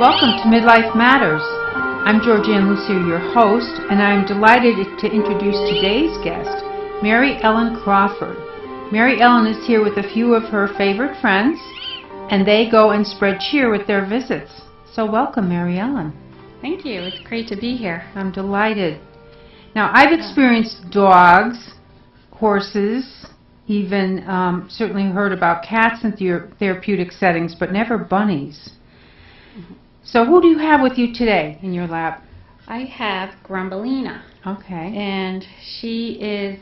Welcome to MidLIFE Matters. I'm Georgian Lussier, your host, and I'm delighted to introduce today's guest, Mary Ellen Crawford. Mary Ellen is here with a few of her favorite friends, and they go and spread cheer with their visits. So welcome, Mary Ellen. Thank you. It's great to be here. I'm delighted. Now, I've experienced dogs, horses, even certainly heard about cats in therapeutic settings, but never bunnies. So who do you have with you today in your lab? I have Grumbellina. Okay. And she is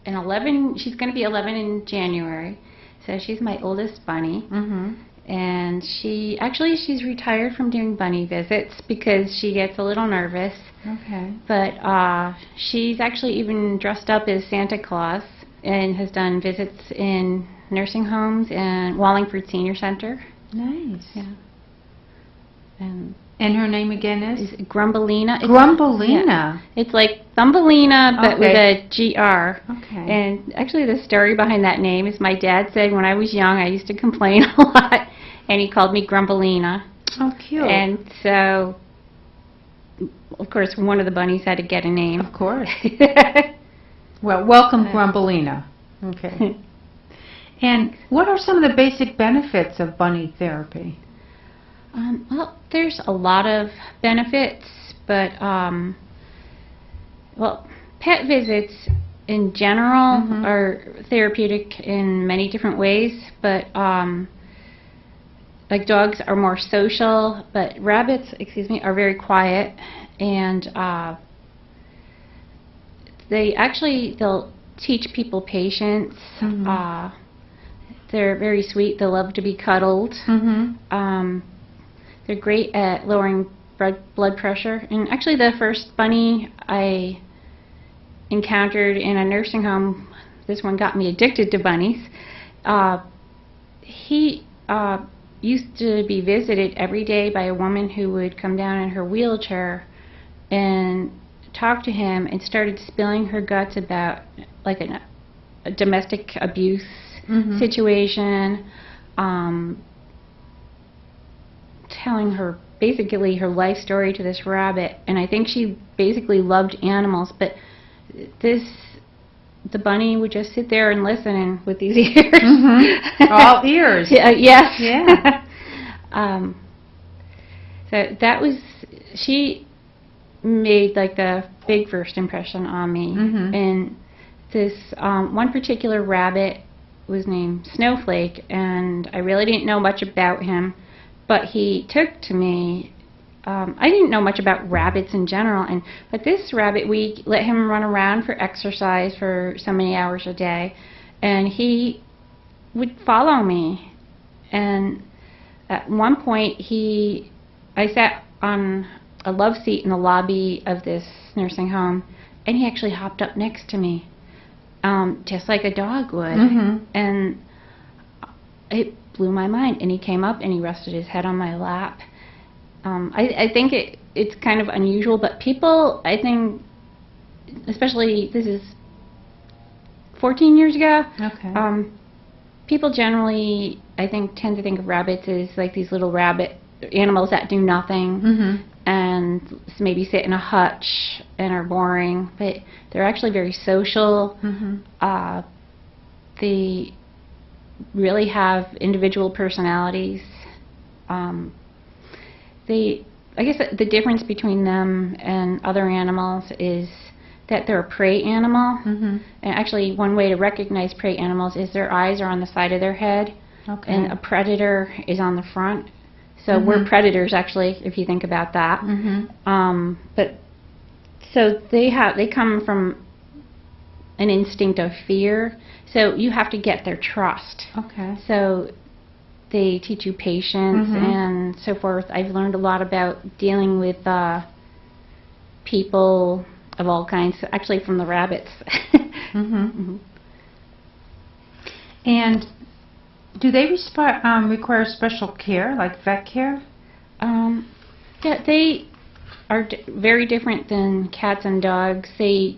an 11, she's going to be 11 in January, so she's my oldest bunny. Mm-hmm. And she's retired from doing bunny visits because she gets a little nervous. Okay. But she's actually even dressed up as Santa Claus and has done visits in nursing homes and Wallingford Senior Center. Nice. Yeah. And her name again is? Grumbellina. Grumbellina. Yeah. It's like Thumbelina, but with a GR. Okay. And actually the story behind that name is my dad said when I was young I used to complain a lot, and he called me Grumbellina. Oh, cute. And so, of course, one of the bunnies had to get a name. Of course. Well, welcome, Grumbellina. Okay. And what are some of the basic benefits of bunny therapy? Well, there's a lot of benefits, but, well, pet visits in general are therapeutic in many different ways, but, like dogs are more social, but rabbits, are very quiet, and they'll teach people patience. They're very sweet. They love to be cuddled. They're great at lowering blood pressure. And actually the first bunny I encountered in a nursing home, this one got me addicted to bunnies. He used to be visited every day by a woman who would come down in her wheelchair and talk to him, and started spilling her guts about like a domestic abuse situation, telling her basically her life story to this rabbit. And I think she basically loved animals, but the bunny would just sit there and listen, and with these ears. All ears. Yes. Yeah. So that was, she made like the big first impression on me. And this one particular rabbit was named Snowflake, and I really didn't know much about him, but he took to me. I didn't know much about rabbits in general, but this rabbit, we let him run around for exercise for so many hours a day, and he would follow me. And at one point, I sat on a love seat in the lobby of this nursing home, and he actually hopped up next to me, just like a dog would. And it blew my mind. And he came up and he rested his head on my lap. I think it's kind of unusual, but people, I think, especially, this is 14 years ago, people generally, I think, tend to think of rabbits as like these little rabbit animals that do nothing and maybe sit in a hutch and are boring, but they're actually very social. They really have individual personalities. I guess the difference between them and other animals is that they're a prey animal. And actually, one way to recognize prey animals is their eyes are on the side of their head, and a predator is on the front. So we're predators, actually, if you think about that. But so they come from an instinct of fear. So you have to get their trust. So they teach you patience and so forth. I've learned a lot about dealing with people of all kinds, actually from the rabbits. And do they require special care, like vet care? Yeah, they are very different than cats and dogs. They,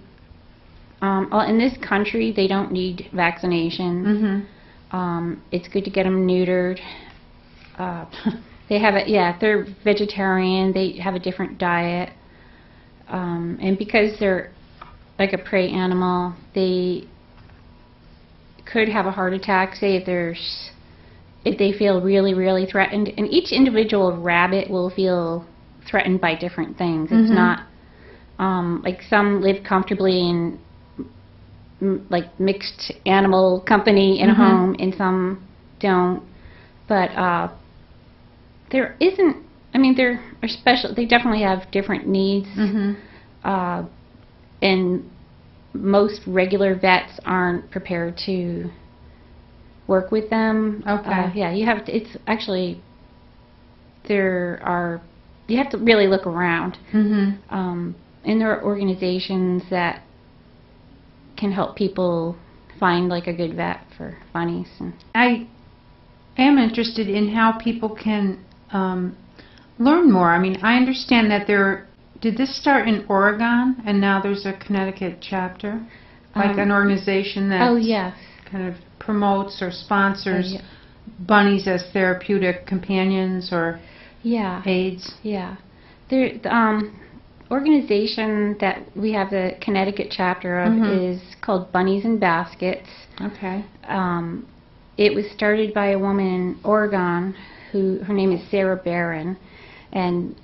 well, in this country, they don't need vaccinations. It's good to get them neutered. They have they're vegetarian. They have a different diet, and because they're like a prey animal, they could have a heart attack. Say if they feel really, really threatened, and each individual rabbit will feel threatened by different things. It's not like some live comfortably in like mixed animal company in a home, and some don't. But there isn't. I mean, they're special. They definitely have different needs, and most regular vets aren't prepared to work with them. Okay. Yeah, you have to. It's actually you have to really look around. And there are organizations that can help people find like a good vet for bunnies. And I am interested in how people can learn more. I mean, I understand that did this start in Oregon and now there's a Connecticut chapter? Like an organization that kind of promotes or sponsors bunnies as therapeutic companions or aids? Yeah. The organization that we have the Connecticut chapter of is called Bunnies in Baskets. Okay. It was started by a woman in Oregon her name is Sarah Barron, and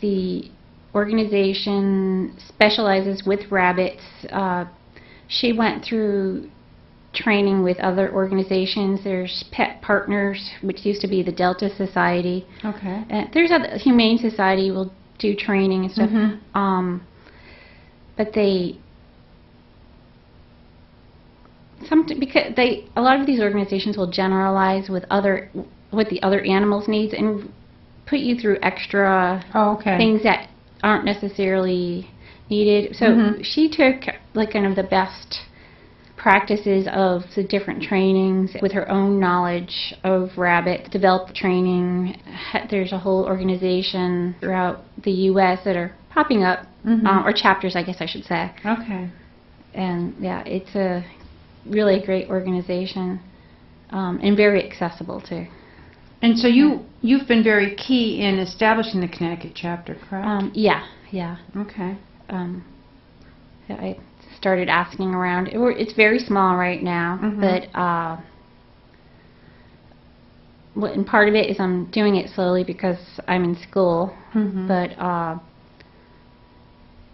the organization specializes with rabbits. She went through training with other organizations. There's Pet Partners, which used to be the Delta Society. Okay. There's a Humane Society will do training and stuff. But a lot of these organizations will generalize with what the other animals needs and put you through extra things that aren't necessarily needed. So she took like kind of the best practices of the different trainings with her own knowledge of rabbits, developed training. There's a whole organization throughout the U.S. that are popping up, or chapters, I guess I should say. Okay. And yeah, it's a really great organization, and very accessible too. And so you've been very key in establishing the Connecticut chapter, correct? Yeah. Okay. I started asking around. It's very small right now, but and part of it is I'm doing it slowly because I'm in school. But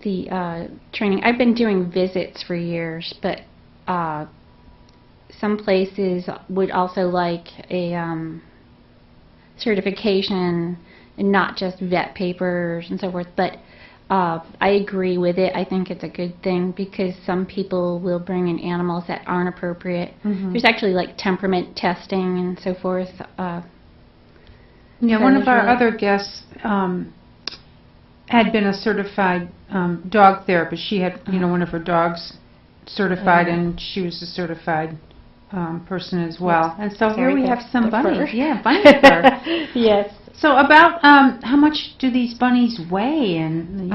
the training, I've been doing visits for years, but some places would also like a certification and not just vet papers and so forth. But I agree with it. I think it's a good thing because some people will bring in animals that aren't appropriate. There's actually like temperament testing and so forth. One of our other guests had been a certified dog therapist. She had, one of her dogs certified, and she was a certified person as well. And so here we have some bunnies. Yeah, bunny fur. Yes. So about how much do these bunnies weigh, and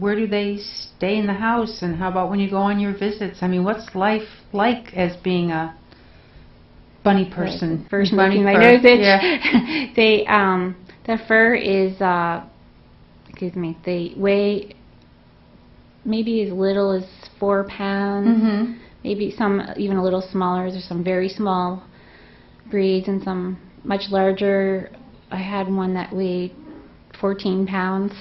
where do they stay in the house, and how about when you go on your visits? I mean, what's life like as being a bunny person? First bunny my fur. nose itch. Yeah. The fur is they weigh maybe as little as 4 pounds. Maybe some even a little smaller. There's some very small breeds and some much larger. I had one that weighed 14 pounds.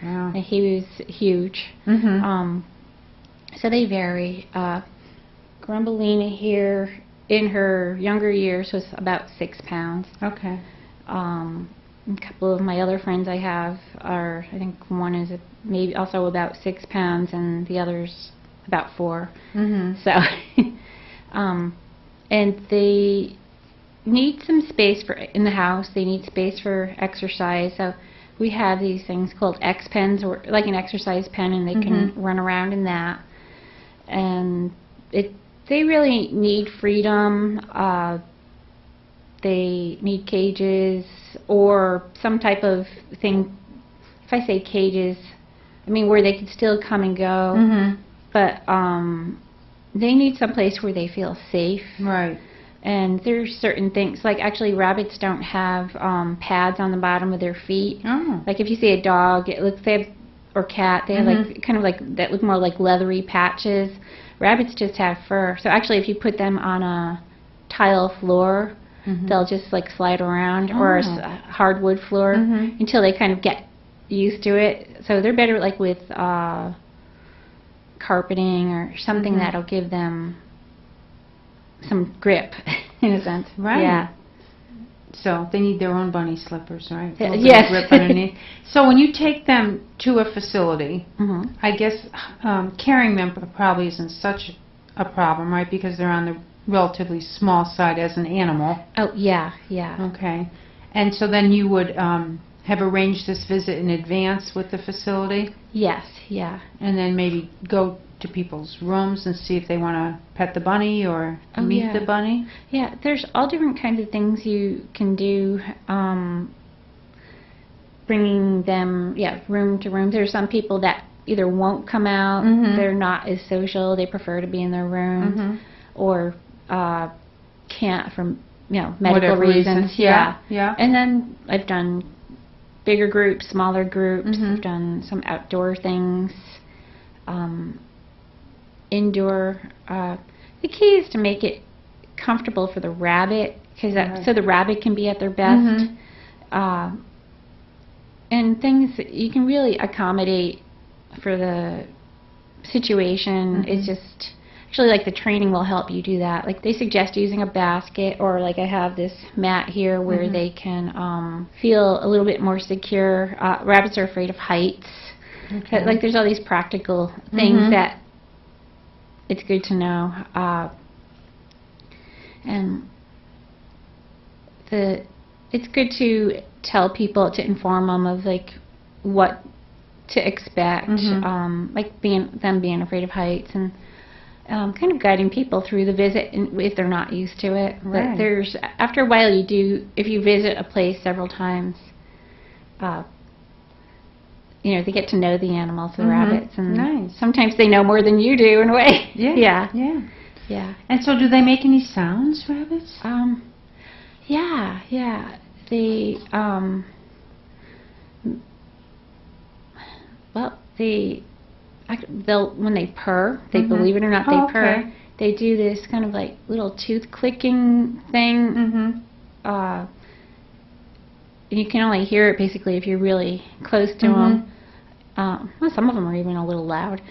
Wow. And he was huge. So they vary. Grumbellina here in her younger years was about 6 pounds. Okay. A couple of my other friends I have are, I think one is maybe also about 6 pounds and the other's about 4. So, and they need some space in the house. They need space for exercise. So we have these things called X pens, or like an exercise pen, and they can run around in that. And they really need freedom. They need cages or some type of thing. If I say cages, I mean where they can still come and go. But they need some place where they feel safe. Right. And there's certain things, like actually rabbits don't have pads on the bottom of their feet. Oh. Like if you see a dog, it looks, they have, or cat, they have like kind of like, that look more like leathery patches. Rabbits just have fur. So actually if you put them on a tile floor, they'll just like slide around, or a hardwood floor until they kind of get used to it. So they're better like with carpeting or something that'll give them some grip in a sense. Right. Yeah. So they need their own bunny slippers, right? Yes. Grip underneath. So when you take them to a facility, I guess carrying them probably isn't such a problem, right? Because they're on the relatively small side as an animal. Oh, yeah, yeah. Okay. And so then you would have arranged this visit in advance with the facility? Yes, yeah. And then maybe go to people's rooms and see if they want to pet the bunny or meet the bunny? Yeah, there's all different kinds of things you can do, bringing them, room to room. There's some people that either won't come out, they're not as social, they prefer to be in their room, or can't for medical reasons. Yeah. And then I've done bigger groups, smaller groups. I've done some outdoor things, indoor. The key is to make it comfortable for the rabbit, because so the rabbit can be at their best. And things that you can really accommodate for the situation. It's just actually like the training will help you do that. Like they suggest using a basket, or like I have this mat here where they can feel a little bit more secure. Rabbits are afraid of heights. Like there's all these practical things that it's good to know. And it's good to tell people, to inform them of like what to expect, like them being afraid of heights, and kind of guiding people through the visit if they're not used to it. But there's, after a while, if you visit a place several times, they get to know the animals, the rabbits, and sometimes they know more than you do in a way. Yeah. And so do they make any sounds, rabbits? Yeah. They, they'll, when they purr, they believe it or not, they purr. They do this kind of like little tooth clicking thing. You can only hear it basically if you're really close to them. Well, some of them are even a little loud.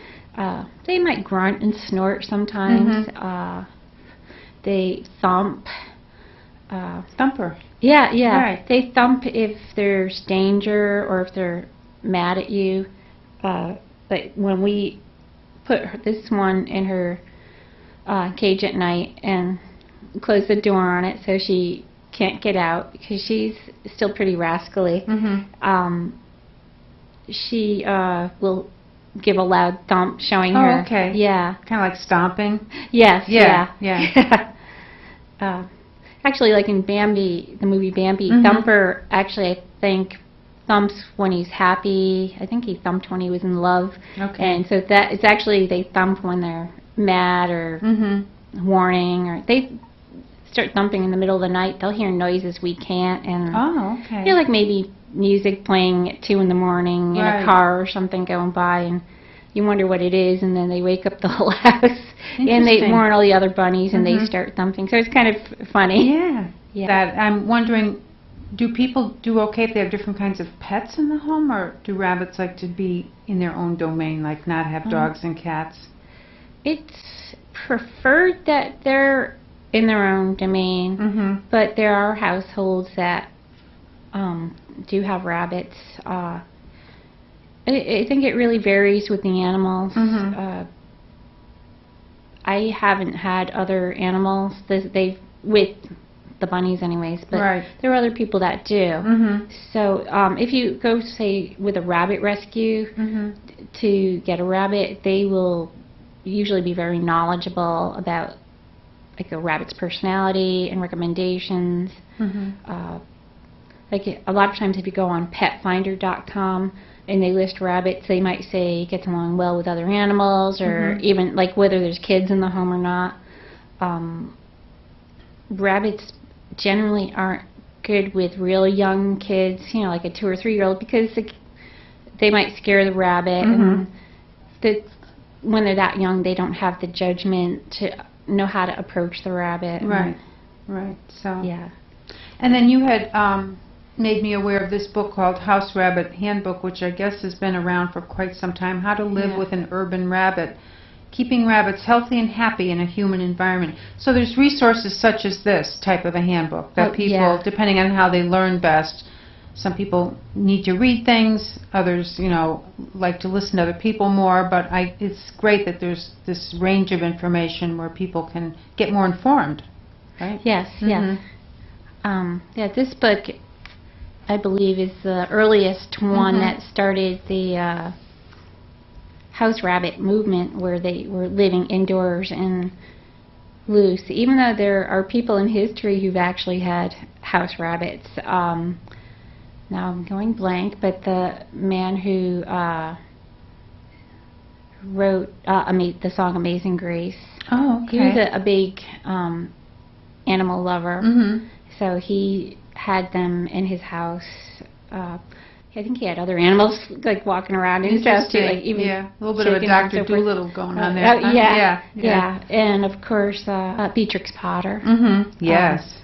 They might grunt and snort sometimes. They thump. Thumper. Yeah. Right. They thump if there's danger or if they're mad at you. Like when we put this one in her cage at night and close the door on it so she can't get out because she's still pretty rascally, she will give a loud thump showing her. Okay. Yeah. Kind of like stomping? Yes. Yeah. Actually, like in Bambi, the movie Bambi, Thumper actually, I think, thumps when he's happy. I think he thumped when he was in love. Okay. And so that it's actually, they thump when they're mad or warning, or they start thumping in the middle of the night. They'll hear noises we can't, and feel like maybe music playing at 2 in the morning in a car or something going by, and you wonder what it is, and then they wake up the whole house, and they warn all the other bunnies, and they start thumping. So it's kind of funny. Yeah. That I'm wondering, do people do okay if they have different kinds of pets in the home, or do rabbits like to be in their own domain, like not have dogs and cats? It's preferred that they're in their own domain, but there are households that do have rabbits. I think it really varies with the animals. I haven't had other animals with the bunnies anyways, but there are other people that do. So if you go, say, with a rabbit rescue to get a rabbit, they will usually be very knowledgeable about like a rabbit's personality and recommendations. Like a lot of times if you go on petfinder.com and they list rabbits, they might say gets along well with other animals, or even like whether there's kids in the home or not. rabbits generally aren't good with real young kids, you know, like a 2 or 3 year old, because they might scare the rabbit, and when they're that young, they don't have the judgment to know how to approach the rabbit. Right, right. So yeah. And then you had made me aware of this book called House Rabbit Handbook, which I guess has been around for quite some time. How to live with an urban rabbit, keeping rabbits healthy and happy in a human environment. So there's resources such as this type of a handbook that people, depending on how they learn best, some people need to read things, others, you know, like to listen to other people more, but it's great that there's this range of information where people can get more informed, right? Yes, yes. Yeah, this book, I believe, is the earliest one that started the house rabbit movement, where they were living indoors and loose, even though there are people in history who've actually had house rabbits. Now I'm going blank, but the man who wrote the song Amazing Grace, he was a big animal lover, so he had them in his house. I think he had other animals like walking around and stuff too, like even a little bit of a Dr. Dolittle going on there. Yeah, and of course Beatrix Potter. Yes.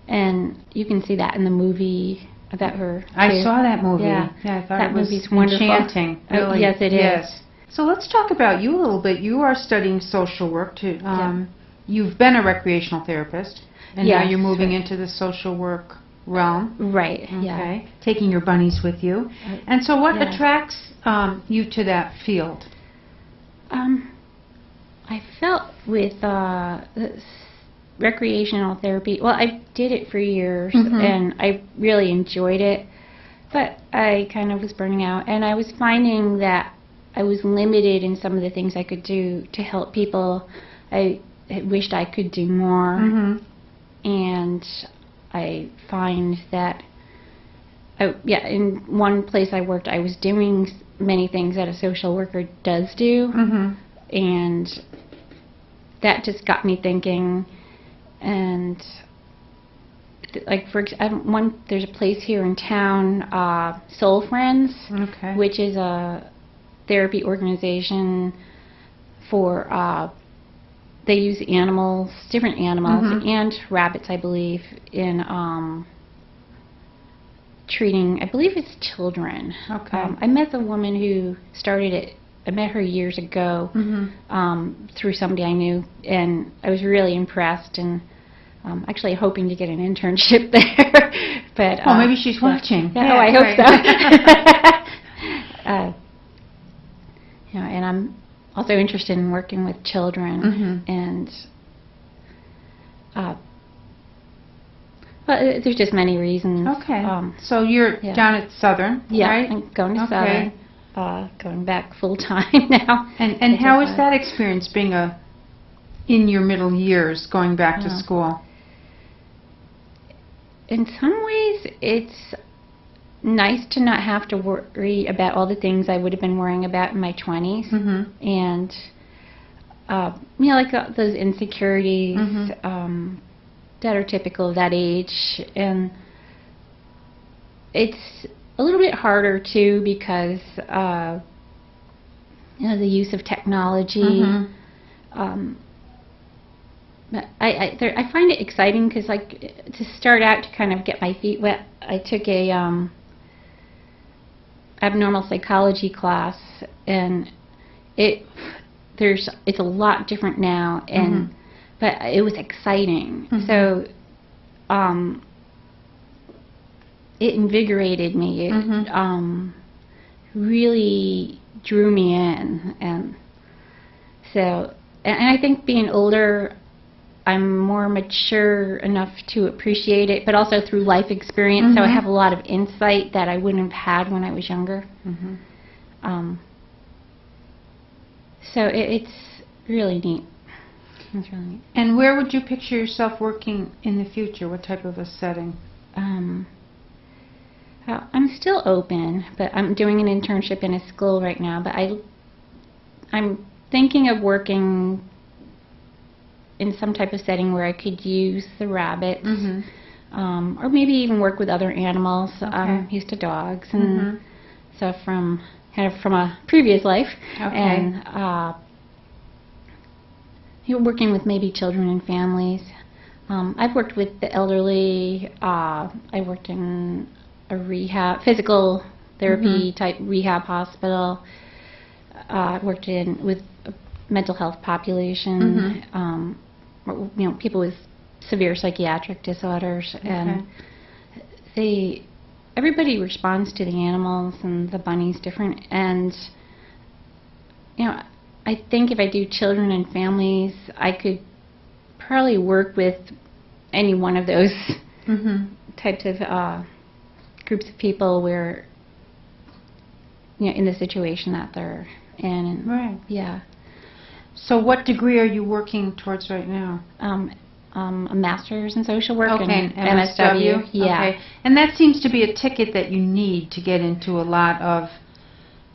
And you can see that in the movie about her. I saw that movie. Yeah, I thought that it was movie's wonderful. Enchanting. Really. Yes, it is. So let's talk about you a little bit. You are studying social work too. You've been a recreational therapist, and now you're moving into the social work realm. Right. Okay. Yeah. Taking your bunnies with you. And so what attracts you to that field? I felt with recreational therapy, well, I did it for years, and I really enjoyed it, but I kind of was burning out, and I was finding that I was limited in some of the things I could do to help people. I wished I could do more, and I find that, in one place I worked, I was doing many things that a social worker does do, and that just got me thinking. And like for example, there's a place here in town, Soul Friends, which is a therapy organization for they use animals, different animals, and rabbits, I believe, in treating, I believe it's children. I met the woman who started it. I met her years ago through somebody I knew, and I was really impressed, and actually hoping to get an internship there. But maybe she's watching. Yeah, I hope so. And I'm also interested in working with children, and but there's just many reasons. So you're down at Southern, right? I'm going to Southern. Going back full time now. And how is that experience being in your middle years going back to school? In some ways, it's nice to not have to worry about all the things I would have been worrying about in my 20s, and like those insecurities that are typical of that age, and it's a little bit harder too because the use of technology. I find it exciting because, like, to start out, to kind of get my feet wet, I took a abnormal psychology class, and it's a lot different now, and but it was exciting. So it invigorated me. It really drew me in, and so, and I think being older, I'm more mature enough to appreciate it, but also through life experience, so I have a lot of insight that I wouldn't have had when I was younger. So it's really neat. It's really neat. And where would you picture yourself working in the future? What type of a setting? I'm still open, but I'm doing an internship in a school right now, but I'm thinking of working in some type of setting where I could use the rabbits, or maybe even work with other animals. I'm used to dogs and stuff from a previous life, and working with maybe children and families. I've worked with the elderly. I worked in a physical therapy type rehab hospital. I worked with a mental health population, people with severe psychiatric disorders, and everybody responds to the animals, and the bunnies different. And I think if I do children and families, I could probably work with any one of those types of groups of people where in the situation that they're in. And, right. Yeah. So what degree are you working towards right now? A master's in social work and MSW. Yeah. Okay. And that seems to be a ticket that you need to get into a lot of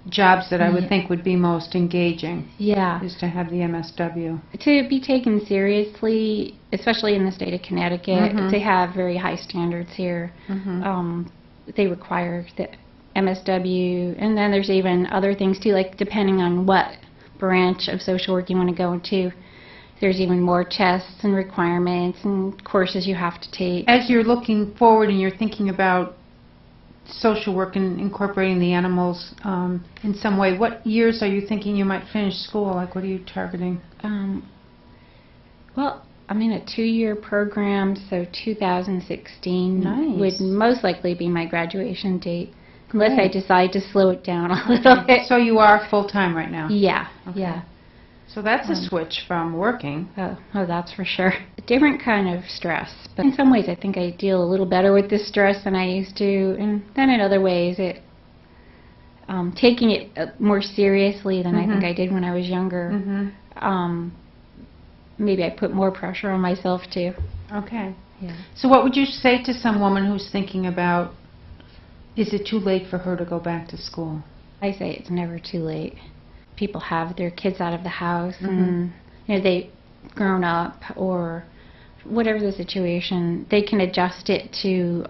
jobs that I would think would be most engaging. Yeah. Is to have the MSW. To be taken seriously, especially in the state of Connecticut, they have very high standards here. They require the MSW, and then there's even other things too, like depending on what branch of social work you want to go into, there's even more tests and requirements and courses you have to take. As you're looking forward and you're thinking about social work and incorporating the animals in some way, what years are you thinking you might finish school? Like, what are you targeting? Well, I'm in a 2-year program, so 2016 would most likely be my graduation date, unless I decide to slow it down a little bit. So you are full-time right now? Yeah, yeah. So that's a switch from working. Oh, that's for sure. A different kind of stress, but in some ways I think I deal a little better with this stress than I used to, and then in other ways taking it more seriously than I think I did when I was younger. Maybe I put more pressure on myself too. Okay. Yeah. So what would you say to some woman who's thinking about, is it too late for her to go back to school? I say it's never too late. People have their kids out of the house and they've grown up, or whatever the situation, they can adjust it to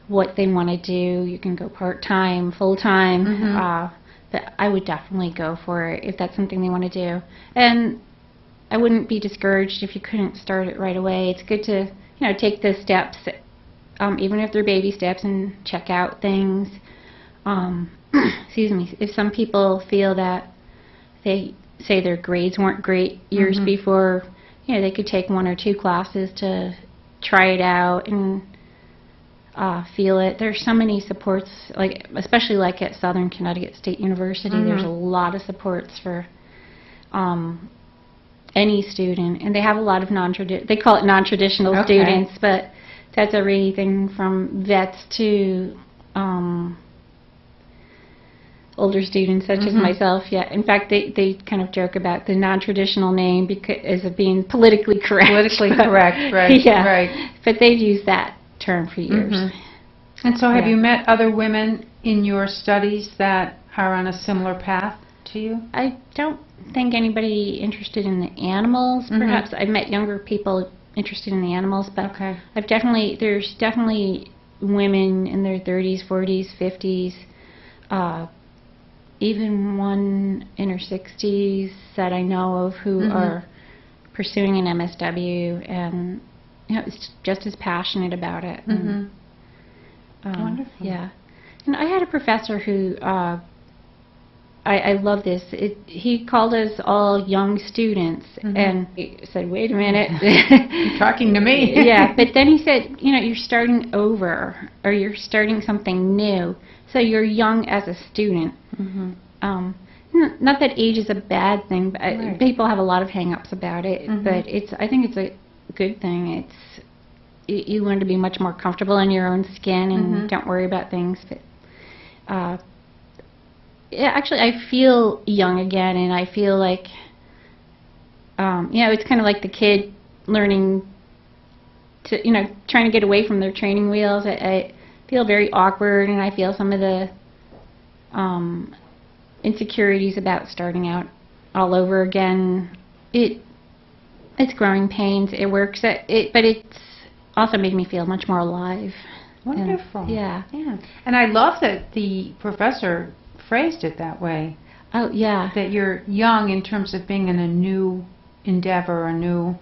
what they want to do. You can go part-time, full-time, but I would definitely go for it if that's something they want to do. And I wouldn't be discouraged if you couldn't start it right away. It's good to take the steps, even if they're baby steps, and check out things. Excuse me, if some people feel that they say their grades weren't great years before, they could take 1 or 2 classes to try it out and feel it. There's so many supports, especially at Southern Connecticut State University, there's a lot of supports for any student, and they have a lot of they call it non-traditional students, but that's everything from vets to older students such as myself. Yeah, in fact, they kind of joke about the non-traditional name as of being politically correct. Politically correct, right? Yeah, right. But they've used that term for years. And so, have you met other women in your studies that are on a similar path to you? I don't think anybody interested in the animals. Perhaps I've met younger people interested in the animals, but there's definitely women in their 30s, 40s, 50s. Even one in her 60s that I know of who are pursuing an MSW, and is just as passionate about it. Wonderful. Yeah. And I had a professor who, I love this, he called us all young students, and he said, wait a minute. You're talking to me. Yeah, but then he said, you're starting over, or you're starting something new. So you're young as a student. Not that age is a bad thing, but people have a lot of hang-ups about it. But I think it's a good thing. You learn to be much more comfortable in your own skin and don't worry about things. But actually, I feel young again, and I feel like it's kind of like the kid learning to trying to get away from their training wheels. I feel very awkward, and I feel some of the insecurities about starting out all over again. It's growing pains. It works. But it's also made me feel much more alive. Wonderful. Yeah. And I love that the professor phrased it that way. Oh, yeah. That you're young in terms of being in a new endeavor, a new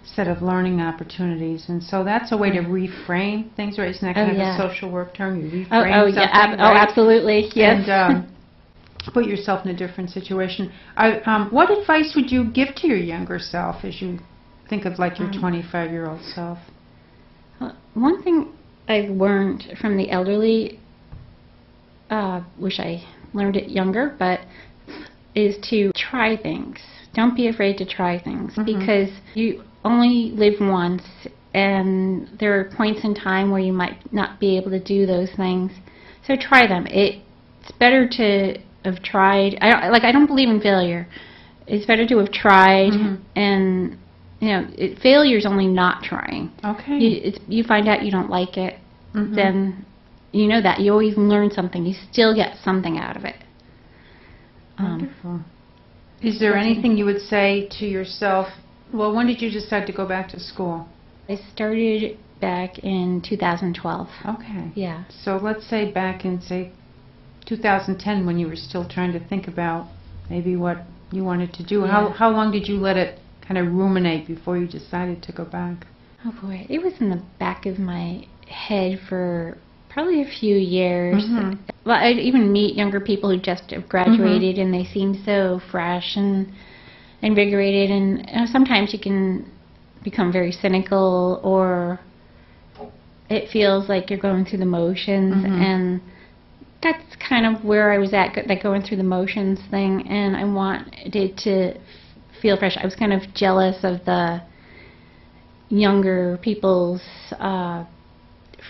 set of learning opportunities. And so that's a way to reframe things, right? Isn't that kind of a social work term? You reframe something, right? Oh, absolutely. Yes. And put yourself in a different situation. What advice would you give to your younger self as you think of like your 25-year-old self? One thing I've learned from the elderly, wish I learned it younger, but is to try things. Don't be afraid to try things, because you only live once, and there are points in time where you might not be able to do those things. So try them. It's better to have tried. I don't believe in failure. It's better to have tried, and failure's only not trying. Okay. You find out you don't like it, then you know that. You always learn something. You still get something out of it. Wonderful. Is there anything you would say to yourself? Well, when did you decide to go back to school? I started back in 2012. Okay. Yeah. So let's say back in, say, 2010, when you were still trying to think about maybe what you wanted to do. Yeah. How long did you let it kind of ruminate before you decided to go back? Oh boy, it was in the back of my head for probably a few years. Well, I'd even meet younger people who just have graduated, and they seem so fresh and invigorated, and sometimes you can become very cynical, or it feels like you're going through the motions, and that's kind of where I was at, that going through the motions thing, and I wanted to feel fresh. I was kind of jealous of the younger people's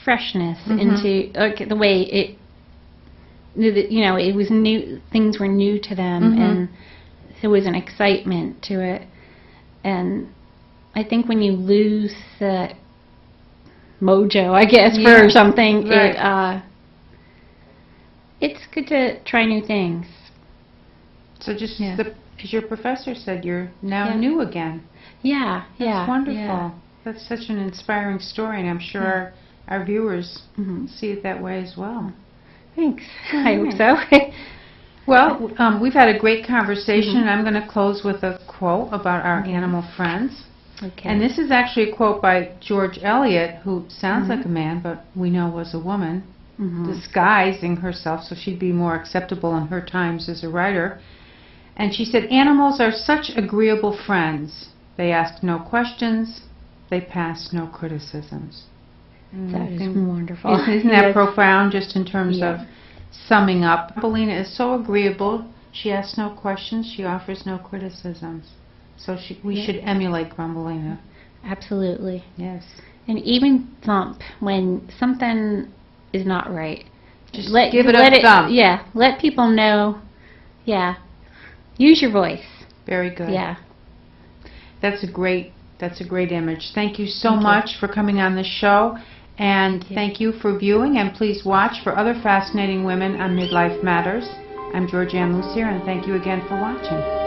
freshness into the way it was new. Things were new to them, and there was an excitement to it. And I think when you lose that mojo, I guess, for something, it's good to try new things. So just as your professor said, you're now new again. Yeah, That's wonderful. That's such an inspiring story, and I'm sure our viewers see it that way as well. Thanks. I hope so. Well, we've had a great conversation. I'm going to close with a quote about our animal friends. Okay. And this is actually a quote by George Eliot, who sounds like a man, but we know was a woman, disguising herself so she'd be more acceptable in her times as a writer. And she said, "Animals are such agreeable friends. They ask no questions. They pass no criticisms." That is wonderful. Isn't that profound, just in terms of summing up? Grumbellina is so agreeable. She asks no questions. She offers no criticisms. So we should emulate Grumbellina. Absolutely. Yes. And even thump when something is not right. Just give it a thump. Yeah. Let people know. Yeah. Use your voice. Very good. Yeah. That's a great image. Thank you so much for coming on the show. And thank you for viewing, and please watch for other fascinating women on Midlife Matters. I'm Georgian Lussier, and thank you again for watching.